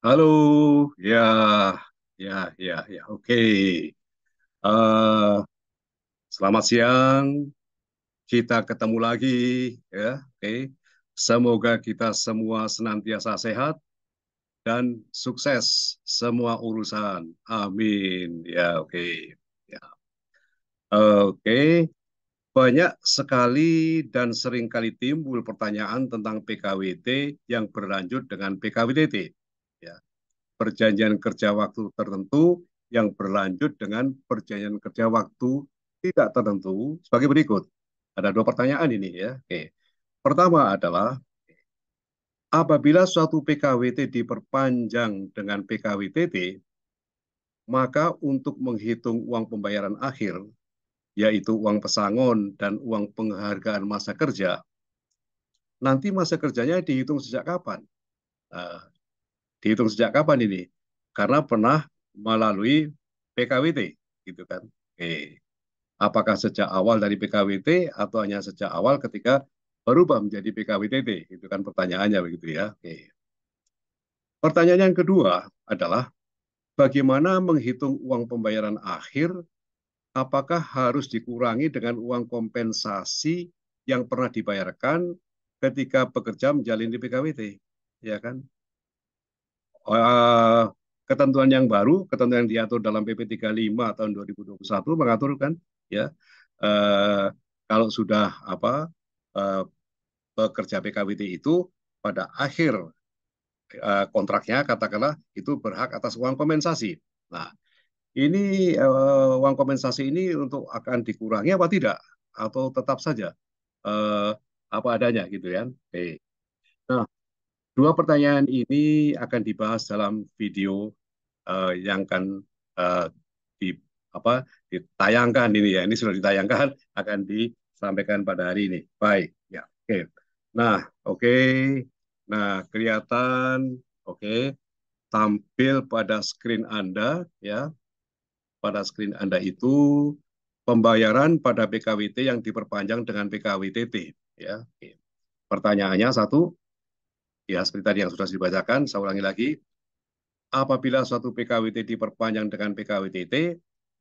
Halo, ya, oke. Eh, Selamat siang, kita ketemu lagi, ya, oke. Semoga kita semua senantiasa sehat dan sukses semua urusan. Amin, ya, oke. Ya, oke. Banyak sekali dan sering kali timbul pertanyaan tentang PKWT yang berlanjut dengan PKWTT. Ya. Perjanjian kerja waktu tertentu yang berlanjut dengan perjanjian kerja waktu tidak tertentu sebagai berikut. Ada dua pertanyaan ini ya. Oke. Pertama adalah apabila suatu PKWT diperpanjang dengan PKWTT, maka untuk menghitung uang pembayaran akhir, yaitu uang pesangon dan uang penghargaan masa kerja, nanti masa kerjanya dihitung sejak kapan? Nah, dihitung sejak kapan ini? Karena pernah melalui PKWT, gitu kan? Oke. Apakah sejak awal dari PKWT atau hanya sejak awal ketika berubah menjadi PKWTT? Itu kan pertanyaannya begitu ya. Oke. Pertanyaan yang kedua adalah bagaimana menghitung uang pembayaran akhir? Apakah harus dikurangi dengan uang kompensasi yang pernah dibayarkan ketika pekerja menjalani PKWT? Ya kan? eh, Ketentuan yang baru, ketentuan yang diatur dalam PP 35 tahun 2021 mengatur kan ya eh, kalau sudah eh, pekerja PKWT itu pada akhir kontraknya katakanlah itu berhak atas uang kompensasi. Nah, ini uang kompensasi ini untuk akan dikurangi apa tidak atau tetap saja eh, apa adanya gitu kan. Oke. Nah, dua pertanyaan ini akan dibahas dalam video yang akan eh, di ditayangkan ini ya. Ini sudah ditayangkan akan disampaikan pada hari ini. Baik, ya. Oke. Nah, oke. Nah, kelihatan oke tampil pada screen Anda ya. Pada screen Anda itu pembayaran pada PKWT yang diperpanjang dengan PKWTT ya. Oke. Pertanyaannya satu, ya seperti tadi yang sudah dibacakan, saya ulangi lagi. Apabila suatu PKWT diperpanjang dengan PKWTT,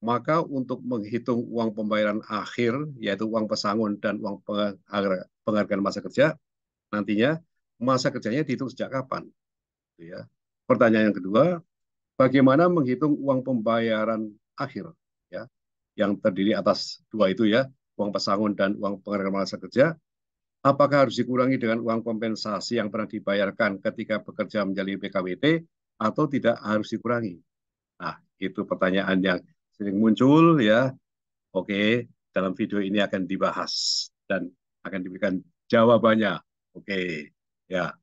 maka untuk menghitung uang pembayaran akhir, yaitu uang pesangon dan uang penghargaan masa kerja, nantinya masa kerjanya dihitung sejak kapan? Ya. Pertanyaan yang kedua, bagaimana menghitung uang pembayaran akhir? Ya, yang terdiri atas dua itu ya, uang pesangon dan uang penghargaan masa kerja. Apakah harus dikurangi dengan uang kompensasi yang pernah dibayarkan ketika bekerja menjalani PKWT atau tidak harus dikurangi? Nah, itu pertanyaan yang sering muncul ya. Oke, dalam video ini akan dibahas dan akan diberikan jawabannya. Oke, ya.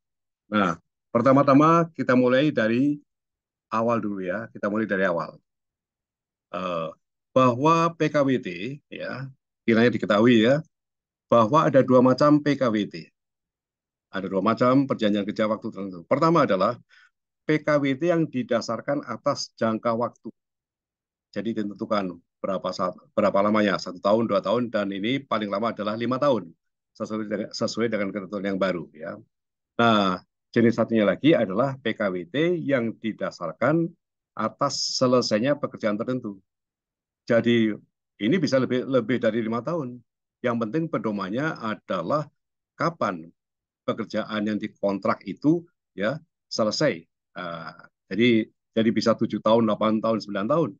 Nah, pertama-tama kita mulai dari awal dulu ya. Kita mulai dari awal. Eh, Bahwa PKWT ya, kiranya diketahui ya, bahwa ada dua macam PKWT. Ada dua macam perjanjian kerja waktu tertentu. Pertama adalah PKWT yang didasarkan atas jangka waktu. Jadi ditentukan berapa lamanya, 1 tahun, 2 tahun, dan ini paling lama adalah 5 tahun, sesuai dengan ketentuan yang baru. Ya. Nah, jenis satunya lagi adalah PKWT yang didasarkan atas selesainya pekerjaan tertentu. Jadi ini bisa lebih lebih dari 5 tahun. Yang penting pedomannya adalah kapan pekerjaan yang dikontrak itu ya selesai. Uh, jadi jadi bisa 7 tahun, 8 tahun, 9 tahun.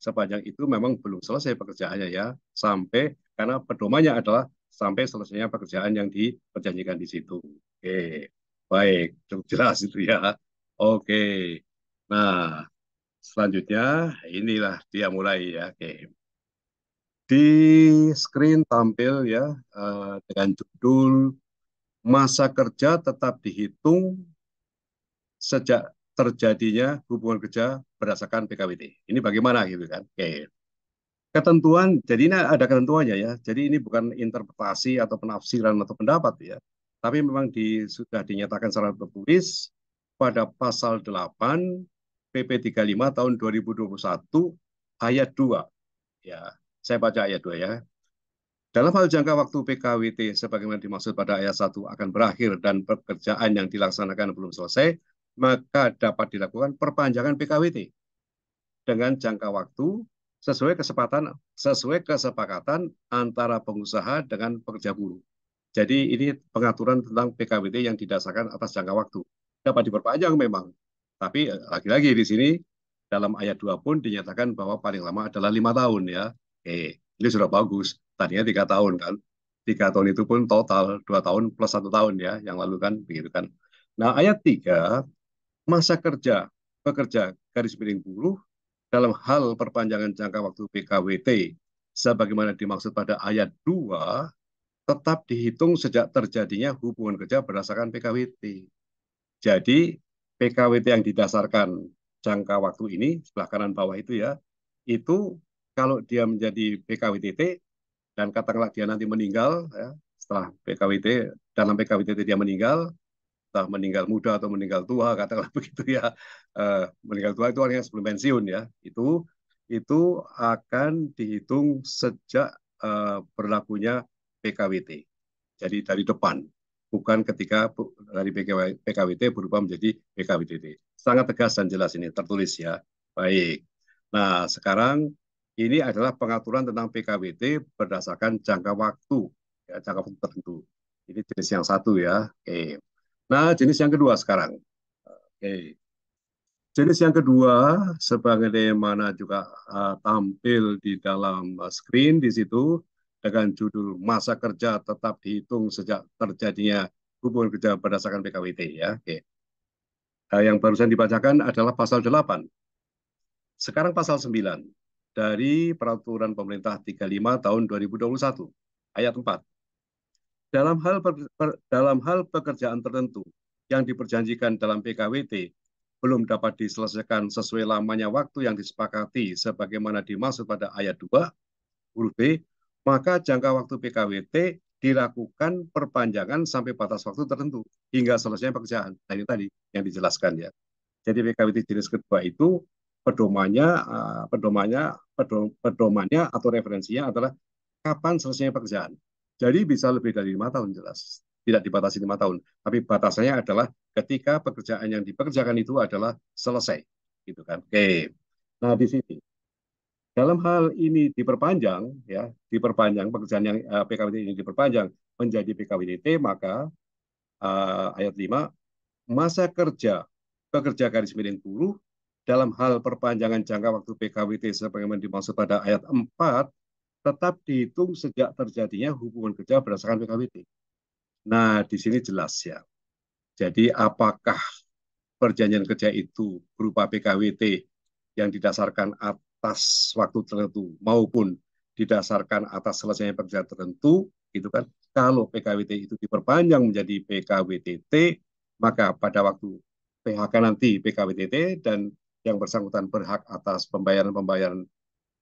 Sepanjang itu memang belum selesai pekerjaannya ya sampai karena pedomannya adalah sampai selesainya pekerjaan yang diperjanjikan di situ. Oke, baik, cukup jelas itu ya. Oke, nah selanjutnya inilah dia mulai ya. Oke, di screen tampil ya dengan judul masa kerja tetap dihitung sejak terjadinya hubungan kerja berdasarkan PKWT. Ini bagaimana gitu kan? Oke. Ketentuan, jadi ini ada ketentuannya ya. Jadi ini bukan interpretasi atau penafsiran atau pendapat ya. Tapi memang sudah dinyatakan secara tertulis pada pasal 8 PP 35 tahun 2021 ayat 2. Ya, saya baca ayat 2 ya. Dalam hal jangka waktu PKWT sebagaimana dimaksud pada ayat 1 akan berakhir dan pekerjaan yang dilaksanakan belum selesai, maka dapat dilakukan perpanjangan PKWT dengan jangka waktu sesuai kesepakatan antara pengusaha dengan pekerja buruh. Jadi ini pengaturan tentang PKWT yang didasarkan atas jangka waktu. Dapat diperpanjang memang, tapi lagi-lagi di sini dalam ayat 2 pun dinyatakan bahwa paling lama adalah 5 tahun ya. Ini sudah bagus. Tadinya 3 tahun kan. 3 tahun itu pun total 2 tahun plus 1 tahun ya. Yang lalu kan begitu kan. Nah ayat 3 masa kerja pekerja garis miring buruh dalam hal perpanjangan jangka waktu PKWT sebagaimana dimaksud pada ayat 2 tetap dihitung sejak terjadinya hubungan kerja berdasarkan PKWT. Jadi PKWT yang didasarkan jangka waktu ini sebelah kanan bawah itu ya, itu kalau dia menjadi PKWTT dan katakanlah dia nanti meninggal ya, setelah PKWT dalam PKWTT dia meninggal, entah meninggal muda atau meninggal tua katakanlah begitu ya, meninggal tua itu artinya sebelum pensiun ya, itu akan dihitung sejak berlakunya PKWT. Jadi dari depan, bukan ketika dari PKWT berubah menjadi PKWTT. Sangat tegas dan jelas ini tertulis ya. Baik. Nah, sekarang ini adalah pengaturan tentang PKWT berdasarkan jangka waktu, ya, jangka waktu tertentu. Ini jenis yang satu ya. Oke. Nah, jenis yang kedua sekarang. Oke. Jenis yang kedua, sebagaimana juga tampil di dalam screen di situ, dengan judul masa kerja tetap dihitung sejak terjadinya hubungan kerja berdasarkan PKWT ya. Oke. Yang barusan dibacakan adalah pasal 8. Sekarang pasal 9 dari Peraturan Pemerintah 35 tahun 2021 ayat 4. Dalam hal pekerjaan tertentu yang diperjanjikan dalam PKWT belum dapat diselesaikan sesuai lamanya waktu yang disepakati sebagaimana dimaksud pada ayat 2 huruf B, maka jangka waktu PKWT dilakukan perpanjangan sampai batas waktu tertentu hingga selesai pekerjaan. Tadi tadi yang dijelaskan ya. Jadi PKWT jenis kedua itu pedomannya pedomannya atau referensinya adalah kapan selesainya pekerjaan. Jadi bisa lebih dari 5 tahun jelas. Tidak dibatasi 5 tahun. Tapi batasannya adalah ketika pekerjaan yang dipekerjakan itu adalah selesai. Gitu kan. Oke. Nah di sini dalam hal ini diperpanjang, ya, diperpanjang pekerjaan yang PKWT ini diperpanjang menjadi PKWTT, maka ayat 5 masa kerja pekerja garis miring buruh dalam hal perpanjangan jangka waktu PKWT sebagaimana dimaksud pada ayat 4 tetap dihitung sejak terjadinya hubungan kerja berdasarkan PKWT. Nah, di sini jelas ya. Jadi apakah perjanjian kerja itu berupa PKWT yang didasarkan atas waktu tertentu maupun didasarkan atas selesainya pekerjaan tertentu, gitu kan? Kalau PKWT itu diperpanjang menjadi PKWTT, maka pada waktu PHK nanti PKWTT dan yang bersangkutan berhak atas pembayaran-pembayaran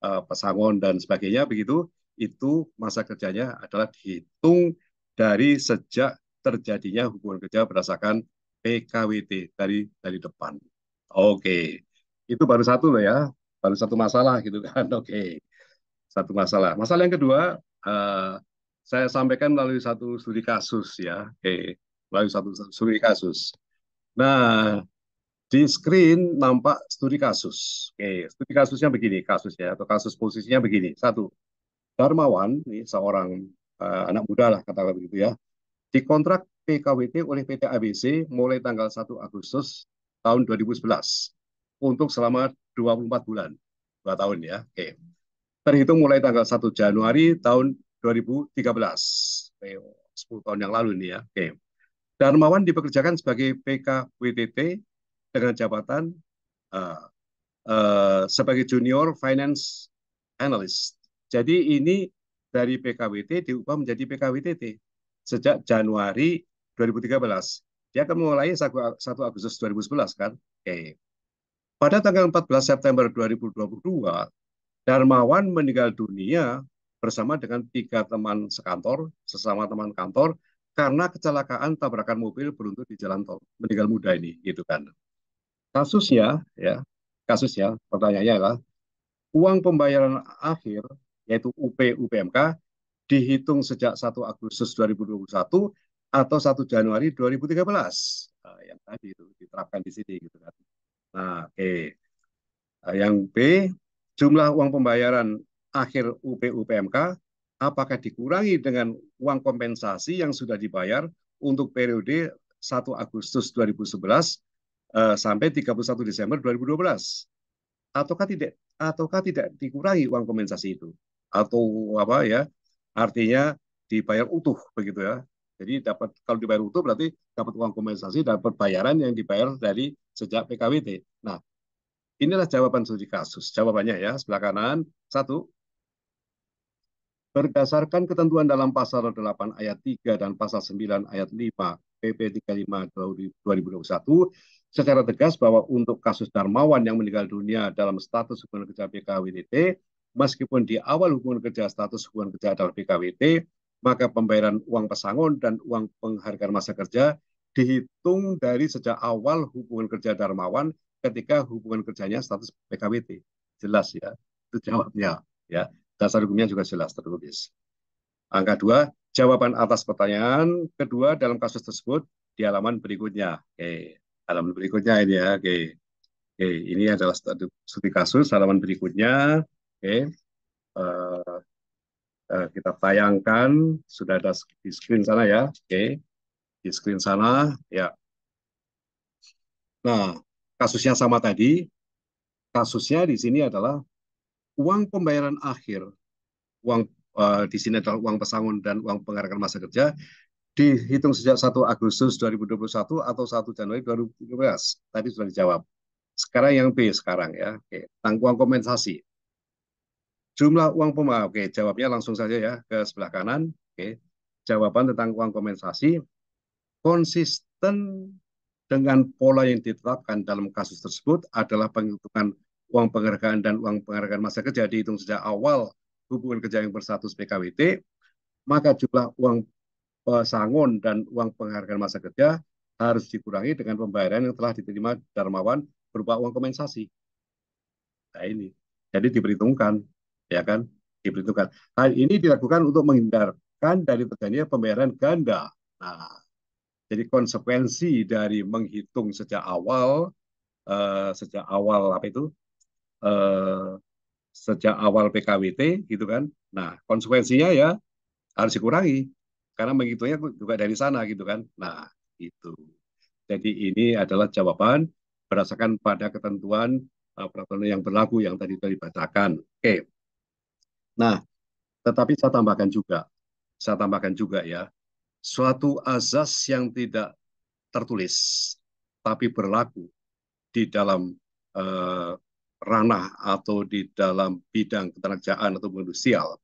pesangon dan sebagainya begitu, itu masa kerjanya adalah dihitung dari sejak terjadinya hubungan kerja berdasarkan PKWT dari depan. Oke, itu baru satu loh ya, baru satu masalah gitu kan. Oke, satu masalah. Masalah yang kedua, uh, saya sampaikan melalui satu studi kasus ya. Oke, melalui satu studi kasus. Nah, di screen nampak studi kasus. Oke, studi kasusnya begini, kasusnya atau kasus posisinya begini. Satu, Darmawan, ini seorang anak muda lah katakan begitu ya, dikontrak PKWT oleh PT ABC mulai tanggal 1 Agustus tahun 2011 untuk selama 24 bulan, 2 tahun ya. Oke. Terhitung mulai tanggal 1 Januari tahun 2013. Oke, 10 tahun yang lalu ini ya. Oke. Darmawan dipekerjakan sebagai PKWTT dengan jabatan uh, sebagai Junior Finance Analyst. Jadi ini dari PKWT diubah menjadi PKWTT sejak Januari 2013. Dia akan mulai 1 Agustus 2011 kan. Oke. Pada tanggal 14 September 2022, Darmawan meninggal dunia bersama dengan 3 teman sekantor, sesama teman kantor, karena kecelakaan tabrakan mobil beruntun di jalan tol. Meninggal muda ini, gitu kan. Kasusnya, ya, kasusnya, pertanyaannya adalah uang pembayaran akhir, yaitu UPMK, dihitung sejak 1 Agustus 2021 atau 1 Januari 2013. yang tadi itu diterapkan di sini gitu kan. Nah, oke. Yang B, jumlah uang pembayaran akhir UPU-PMK apakah dikurangi dengan uang kompensasi yang sudah dibayar untuk periode 1 Agustus 2011 sampai 31 Desember 2012, ataukah tidak dikurangi uang kompensasi itu, atau apa ya, artinya dibayar utuh begitu ya. Jadi dapat, kalau dibayar utuh berarti dapat uang kompensasi, dapat bayaran yang dibayar dari sejak PKWT. Nah, inilah jawaban studi kasus. Jawabannya ya, sebelah kanan. Satu, berdasarkan ketentuan dalam pasal 8 ayat 3 dan pasal 9 ayat 5 PP 35 2021, secara tegas bahwa untuk kasus Darmawan yang meninggal dunia dalam status hubungan kerja PKWT, meskipun di awal hubungan kerja status hubungan kerja adalah PKWT, maka pembayaran uang pesangon dan uang penghargaan masa kerja dihitung dari sejak awal hubungan kerja Darmawan ketika hubungan kerjanya status PKWT. Jelas ya, itu jawabnya ya. Dasar hukumnya juga jelas tertulis. Angka 2, jawaban atas pertanyaan kedua dalam kasus tersebut di halaman berikutnya. Oke, halaman berikutnya ini ya. Oke, oke, ini adalah studi kasus halaman berikutnya. Oke, uh, kita tayangkan, sudah ada di screen sana ya. Oke, di screen sana ya. Nah, kasusnya sama tadi. Kasusnya di sini adalah uang pembayaran akhir, uang di sini adalah uang pesangon dan uang penghargaan masa kerja dihitung sejak 1 Agustus 2021 atau 1 Januari 2017. Tadi sudah dijawab. Sekarang yang B sekarang ya. Oke, tentang uang kompensasi. Jumlah uang pembayaran. Oke, jawabnya langsung saja ya ke sebelah kanan. Oke. Jawaban tentang uang kompensasi konsisten dengan pola yang ditetapkan dalam kasus tersebut adalah penghitungan uang penghargaan dan uang penghargaan masa kerja dihitung sejak awal hubungan kerja yang berstatus PKWT, maka jumlah uang pesangon dan uang penghargaan masa kerja harus dikurangi dengan pembayaran yang telah diterima Darmawan berupa uang kompensasi. Nah ini, jadi diperhitungkan, ya kan? Diperhitungkan. Hal ini dilakukan untuk menghindarkan dari terjadinya pembayaran ganda. Nah, jadi konsekuensi dari menghitung sejak awal apa itu, eh, sejak awal PKWT, gitu kan? Nah, konsekuensinya ya harus dikurangi karena menghitungnya juga dari sana gitu kan. Nah, itu. Jadi ini adalah jawaban berdasarkan pada ketentuan peraturan yang berlaku yang tadi sudah dibacakan. Oke. Nah, tetapi saya tambahkan juga ya, suatu azas yang tidak tertulis tapi berlaku di dalam eh, ranah atau di dalam bidang ketenagakerjaan atau industrial,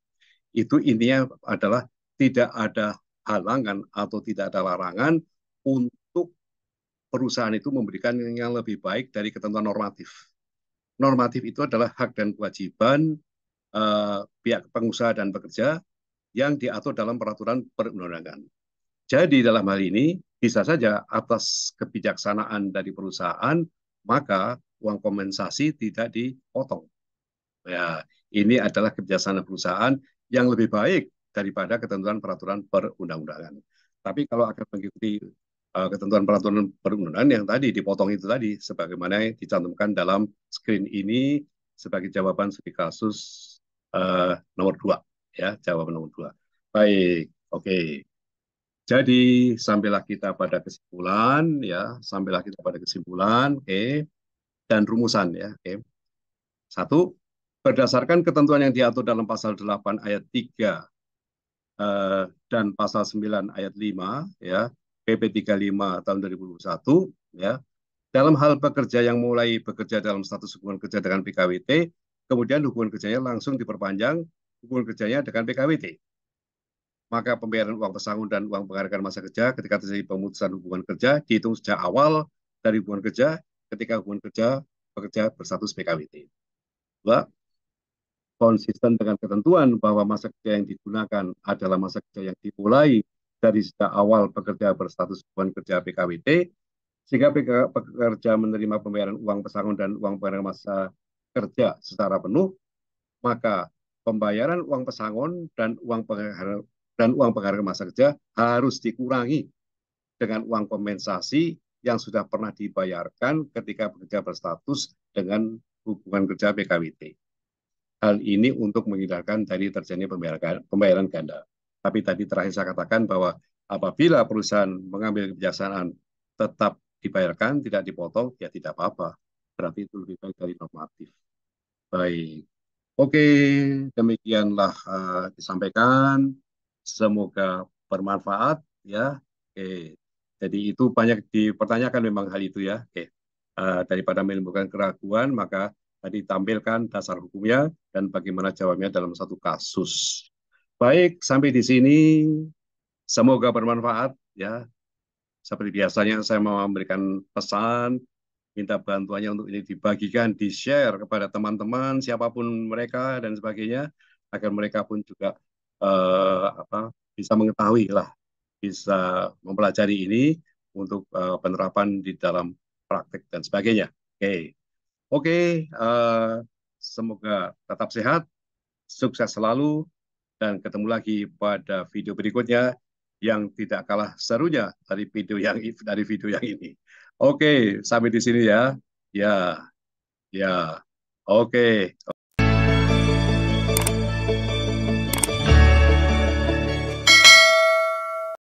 itu intinya adalah tidak ada halangan atau tidak ada larangan untuk perusahaan itu memberikan yang lebih baik dari ketentuan normatif. Normatif itu adalah hak dan kewajiban pihak pengusaha dan pekerja yang diatur dalam peraturan perundang-undangan. Jadi dalam hal ini bisa saja atas kebijaksanaan dari perusahaan maka uang kompensasi tidak dipotong. Ya, ini adalah kebijaksanaan perusahaan yang lebih baik daripada ketentuan peraturan perundang-undangan. Tapi kalau akan mengikuti ketentuan peraturan perundangan yang tadi dipotong itu tadi, sebagaimana dicantumkan dalam screen ini sebagai jawaban studi kasus nomor 2, ya, jawaban nomor 2. Baik, oke. Jadi sampailah kita pada kesimpulan, ya, sampailah kita pada kesimpulan, oke, dan rumusan, ya, oke. Satu, berdasarkan ketentuan yang diatur dalam pasal 8 ayat 3 dan pasal 9 ayat 5 ya PP 35 tahun 2021 ya, dalam hal pekerja yang mulai bekerja dalam status hubungan kerja dengan PKWT kemudian hubungan kerjanya langsung diperpanjang hubungan kerjanya dengan PKWT, maka pembayaran uang pesangon dan uang penghargaan masa kerja ketika terjadi pemutusan hubungan kerja dihitung sejak awal dari hubungan kerja ketika hubungan kerja pekerja berstatus PKWT. Dua, konsisten dengan ketentuan bahwa masa kerja yang digunakan adalah masa kerja yang dimulai dari sejak awal pekerja berstatus hubungan kerja PKWT, sehingga pekerja menerima pembayaran uang pesangon dan uang penghargaan masa kerja secara penuh, maka pembayaran uang pesangon dan uang penghargaan masa kerja harus dikurangi dengan uang kompensasi yang sudah pernah dibayarkan ketika bekerja berstatus dengan hubungan kerja PKWT. Hal ini untuk menghindarkan dari terjadinya pembayaran ganda. Tapi tadi terakhir saya katakan bahwa apabila perusahaan mengambil kebijaksanaan tetap dibayarkan, tidak dipotong, ya tidak apa-apa. Berarti itu lebih baik dari normatif. Baik. Oke, demikianlah disampaikan. Semoga bermanfaat ya. Oke. Jadi itu banyak dipertanyakan memang hal itu ya. Oke. Daripada menimbulkan keraguan, maka tadi tampilkan dasar hukumnya dan bagaimana jawabnya dalam satu kasus. Baik, sampai di sini semoga bermanfaat ya. Seperti biasanya saya mau memberikan pesan, minta bantuannya untuk ini dibagikan, di-share kepada teman-teman, siapapun mereka dan sebagainya, agar mereka pun juga bisa mengetahui lah, bisa mempelajari ini untuk penerapan di dalam praktek dan sebagainya. Oke, oke, semoga tetap sehat, sukses selalu, dan ketemu lagi pada video berikutnya yang tidak kalah serunya dari video yang ini. Oke, sampai di sini ya. Ya, ya. Oke.